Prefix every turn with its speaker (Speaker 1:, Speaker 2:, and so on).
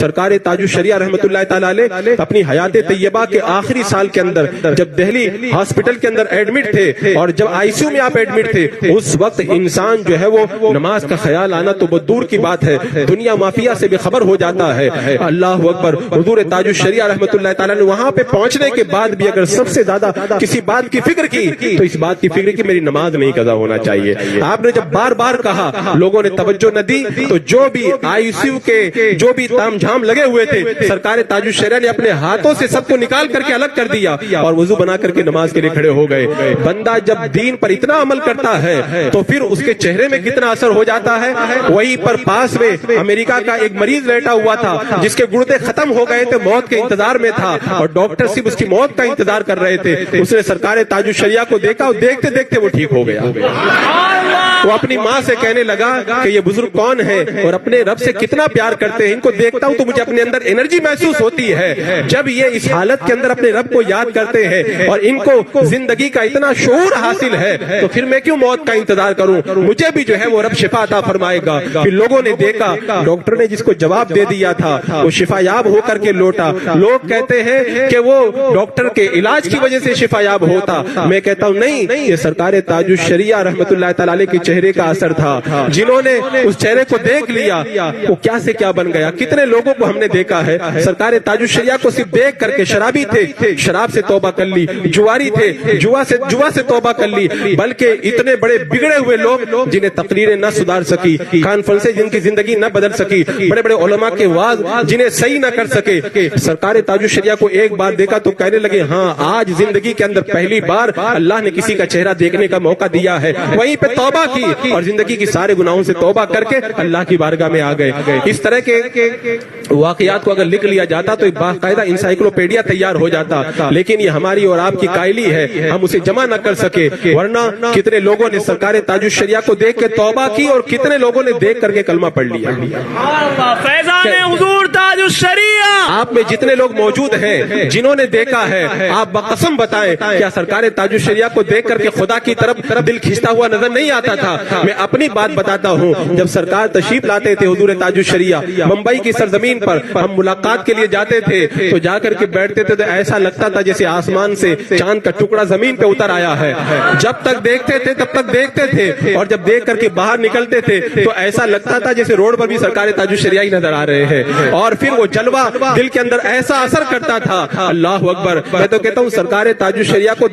Speaker 1: سرکار تاج الشریعہ رحمۃ اللہ تعالی علیہ اپنی حیات طیبہ کے آخری سال کے اندر جب دہلی ہاسپٹل کے اندر ایڈمٹ تھے اور جب آئی سی یو میں آپ ایڈمٹ تھے، اس وقت انسان جو ہے وہ نماز کا خیال آنا تو بہت دور کی بات ہے، دنیا مافیا سے بھی خبر ہو جاتا ہے۔ اللہ اکبر۔ حضور تاج الشریعہ رحمۃ اللہ تعالی نے وہاں پہ پہنچنے کے بعد بھی اگر سب سے زیادہ کسی بات کی فکر کی تو اس بات کی فکر کی میری نماز نہیں قضا ہونا چاہیے۔ آپ نے جب بار بار کہا، لوگوں نے توجہ نہ دی، تو جو بھی آئی سی یو کے جو بھی تام جھام لگے ہوئے تھے، سرکار تاج الشریعہ نے اپنے ہاتھوں سے سب کو نکال کر کے الگ کر دیا اور وضو بنا کر کے نماز کے لیے کھڑے ہو گئے۔ بندہ جب دین پر اتنا عمل کرتا ہے تو پھر اس کے چہرے میں کتنا اثر ہو جاتا ہے۔ وہیں پر پاس میں امریکہ کا ایک مریض لیٹا ہوا تھا جس کے گردے ختم ہو گئے تھے، موت کے انتظار میں تھا اور ڈاکٹر صرف اس کی موت کا انتظار کر رہے تھے۔ اس نے سرکار تاج الشریعہ کو دیکھا اور دیکھتے دیکھتے وہ ٹھیک ہو گیا۔ وہ اپنی ماں سے کہنے لگا کہ یہ بزرگ کون ہے اور اپنے رب سے کتنا پیار کرتے ہیں، ان کو دیکھتا ہوں تو مجھے اپنے اندر انرجی محسوس ہوتی ہے۔ جب یہ اس حالت کے اندر اپنے رب کو یاد کرتے ہیں اور ان کو زندگی کا اتنا شعور حاصل ہے تو پھر میں کیوں موت کا انتظار کروں، مجھے بھی جو ہے وہ رب شفا عطا فرمائے گا۔ پھر لوگوں نے دیکھا، ڈاکٹر نے جس کو جواب دے دیا تھا وہ شفا یاب ہو کر کے لوٹا۔ لوگ کہتے ہیں کہ وہ ڈاکٹر کے علاج کی وجہ سے شفا یاب ہوتا، میں کہتا ہوں نہیں، یہ سرکار تاج الشریعہ رحمۃ اللہ تعالی علیہ کے چہرے کا اثر تھا۔ جنہوں نے اس چہرے کو دیکھ لیا وہ کیا سے کیا بن گیا۔ کتنے لوگوں کو ہم نے دیکھا ہے سرکار تاج الشریعہ کو صرف دیکھ کر کے شرابی تھے، شراب سے توبہ کر لی، جواری تھے، جوا سے توبہ کر لی، بلکہ اتنے بڑے بگڑے ہوئے لوگ جنہیں تقریریں نہ سدھار سکی، کانفرنسیں جن کی زندگی نہ بدل سکی، بڑے بڑے علماء کے وعظ جنہیں صحیح نہ کر سکے، سرکار تاج الشریعہ کو ایک بار دیکھا تو کہنے لگے ہاں آج زندگی کے اندر پہلی بار اللہ نے کسی کا چہرہ دیکھنے کا موقع دیا ہے۔ وہیں پہ توبہ کی اور زندگی کی سارے گناہوں سے توبہ کر کے اللہ کی بارگاہ میں آ گئے۔ اس طرح کے واقعات کو اگر لکھ لیا جاتا تو ایک باقاعدہ انسائیکلوپیڈیا تیار ہو جاتا، لیکن یہ ہماری اور آپ کی کائلی ہے، ہم اسے جمع نہ کر سکے۔ ورنہ کتنے لوگوں نے سرکار تاج الشریعہ کو دیکھ کے توبہ کی اور کتنے لوگوں نے دیکھ کر کے کلمہ پڑھ لیا۔
Speaker 2: فیضان حضور تاج الشریعہ
Speaker 1: آپ میں جتنے لوگ موجود ہیں جنہوں نے دیکھا ہے، آپ بقسم بتائیں کیا سرکار تاج الشریعہ کو دیکھ کر کے خدا کی طرف دل کھینچتا ہوا نظر نہیں آتا تھا؟ میں اپنی بات بتاتا ہوں، جب سرکار تشریف لاتے تھے حضور تاج الشریعہ ممبئی کی سرزمین پر، ہم ملاقات کے لیے جاتے تھے تو جا کر کے بیٹھتے تھے تو ایسا لگتا تھا جیسے آسمان سے چاند کا ٹکڑا زمین پہ اتر آیا ہے۔ جب تک دیکھتے تھے تب تک دیکھتے تھے اور جب دیکھ کر کے باہر نکلتے تھے تو ایسا لگتا تھا جیسے روڈ پر بھی سرکار تاج الشریعہ ہی نظر آ رہے ہیں، اور پھر وہ جلوہ دل کے اندر ایسا اثر کرتا تھا۔ اللہ اکبر۔ میں تو کہتا ہوں سرکار تاج الشریعہ کو